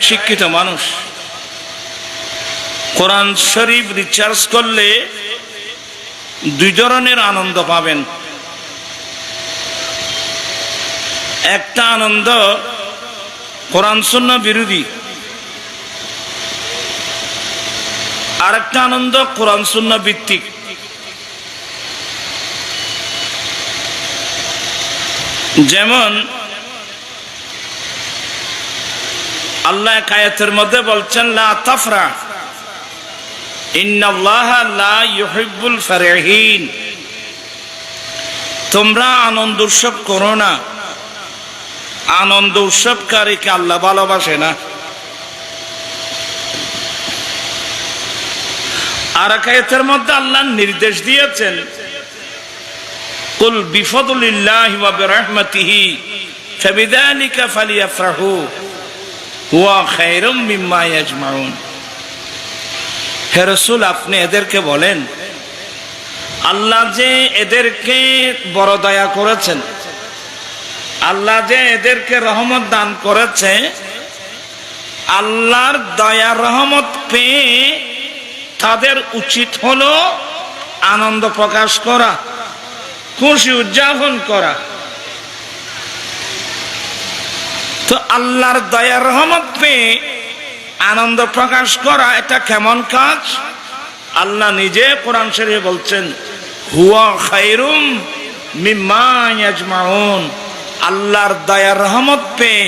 শিক্ষিত মানুষ কোরআন শরীফ রিচার্জ করলে দুই ধরনের আনন্দ পাবেন। একটা আনন্দ কোরআন সুন্নাহ বিরোধী, আর একটা আনন্দ কোরআন সুন্নাহ ভিত্তিক। যেমন আল্লাহ আয়াতের মধ্যে বলছেন লা তাফরা ইন্নাল্লাহা লা ইউহিব্বুল ফারিহিন, তোমরা আনন্দ উৎসব করো না, আনন্দ উৎসবকারীকে আল্লাহ ভালোবাসে না। আর এক আয়াতের মধ্যে আল্লাহ নির্দেশ দিয়েছেন কুল বিফদলিল্লাহি ওয়া বিরহমাতিহি ফাবিযালিকা ফালিয়াফরাহু হুয়া খায়রুম মিম্মা ইয়াজমাউন। হে রাসূল, আপনি এদেরকে বলেন আল্লাহ যে এদেরকে বড় দয়া করেছেন, আল্লাহ যে এদেরকে রহমত দান করেছে, আল্লাহর দয়া রহমত পেয়ে তাদের উচিত হলো আনন্দ প্রকাশ করা, খুশি উদযাপন করা। তো আল্লাহর দয়া রহমত পেয়ে আনন্দ প্রকাশ করা এটা কেমন কাজ? আল্লাহ নিজে কোরআন শরীফে বলছেন হুয়া খায়রুম মিম্মা ইয়াজমাউন, আল্লাহর দয়া রহমত পেয়ে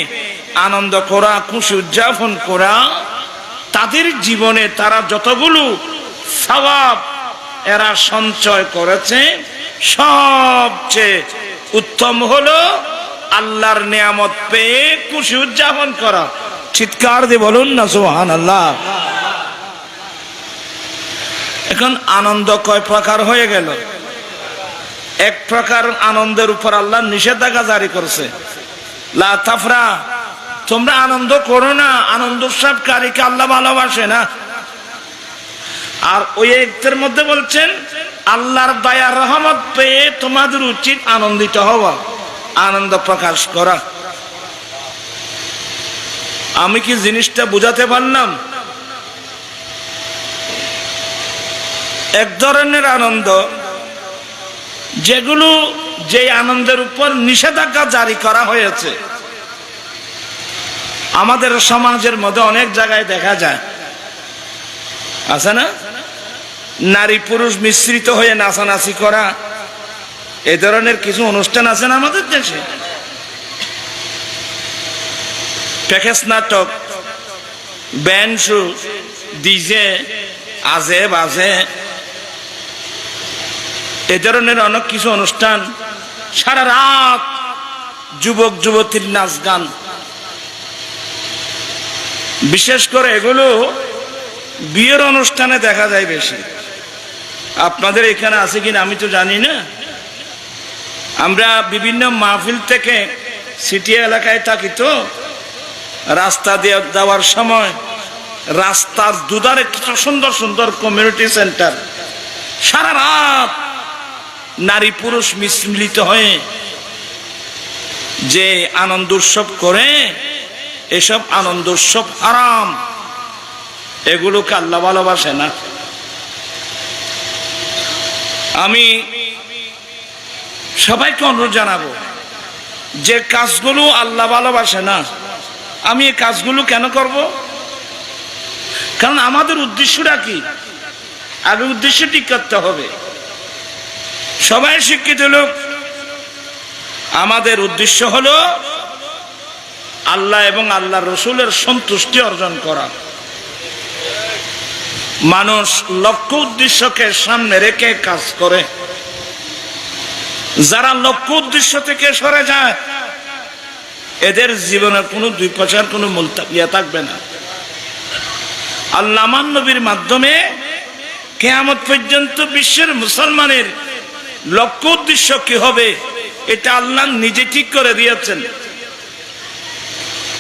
আনন্দ করা, খুশি উদযাপন করা, তাদের জীবনে তারা যতগুলো সওয়াব এরা সঞ্চয় করেছে সবচেয়ে উত্তম হলো আল্লাহর নিয়ামত পেয়ে খুশি উদযাপন করা। চিৎকার দিয়ে বলুন না সুবহানাল্লাহ। এখন আনন্দ কয় প্রকার হয়ে গেল? এক প্রকার আনন্দের উপর আল্লাহ নিষেধাজ্ঞা জারি করছে, লা তাফরা, তোমরা আনন্দ করো না, আনন্দ উৎসবকারীকে আল্লাহ ভালোবাসে না। আর ওই এর মধ্যে বলছেন আল্লাহর দয়া রহমত পেয়ে তোমাদের উচিত আনন্দিত হওয়া, আনন্দ প্রকাশ করা। আমি কি জিনিসটা বুঝাতে পারলাম? এক ধরনের আনন্দ যেগুলো যে আনন্দের উপর নিষেধাজ্ঞা জারি করা হয়েছে, আমাদের সমাজের মধ্যে অনেক জায়গায় দেখা যায়, আছে না, নারী পুরুষ মিশ্রিত হয়ে নাচানাচি করা, এই ধরনের কিছু অনুষ্ঠান আছে না আমাদের দেশে। প্যাকেজ নাটক, ব্যান্ড শো, ডিজে, আজে বাজে, এ ধরনের অনেক কিছু অনুষ্ঠান, সারা রাত যুবক যুবতীর নাচ গান। বিশেষ করে এগুলো বিয়ের অনুষ্ঠানে দেখা যায় বেশি। আপনাদের এখানে আছে কিনা আমি তো জানি না। আমরা বিভিন্ন মাহফিল থেকে সিটি এলাকায় থাকি, তো রাস্তা দিয়ে যাওয়ার সময় রাস্তার দুধারে কিছু সুন্দর সুন্দর কমিউনিটি সেন্টার, সারা রাত নারী পুরুষ মিলিত হয়ে যে আনন্দ উৎসব করে, এসব আনন্দ উৎসব হারাম, এগুলোকে আল্লাহ ভালোবাসে না। আমি সবাইকে অনুরোধ জানাবো যে কাজগুলো আল্লাহ ভালোবাসে না, আমি এই কাজগুলো কেন করব? কারণ আমাদের উদ্দেশ্যটা কি? আগে উদ্দেশ্য ঠিক করতে হবে। সবাই শিক্ষিত লোক, আমাদের উদ্দেশ্য হলো আল্লাহ এবং আল্লাহ রসুলের সন্তুষ্টি অর্জন করা। মানুষ লক্ষ্য উদ্দেশ্যকে সামনে রেখে কাজ করে। যারা লক্ষ্য উদ্দেশ্য থেকে সরে যায় এদের জীবনের কোনো দুই পয়সার কোনো মূল্য থাকবে না। আল্লাহ আমার নবীর মাধ্যমে কিয়ামত পর্যন্ত বিশ্বের মুসলমানের লক্ষ্য উদ্দেশ্য কি হবে এটা আল্লাহ নিজে ঠিক করে দিয়েছেন।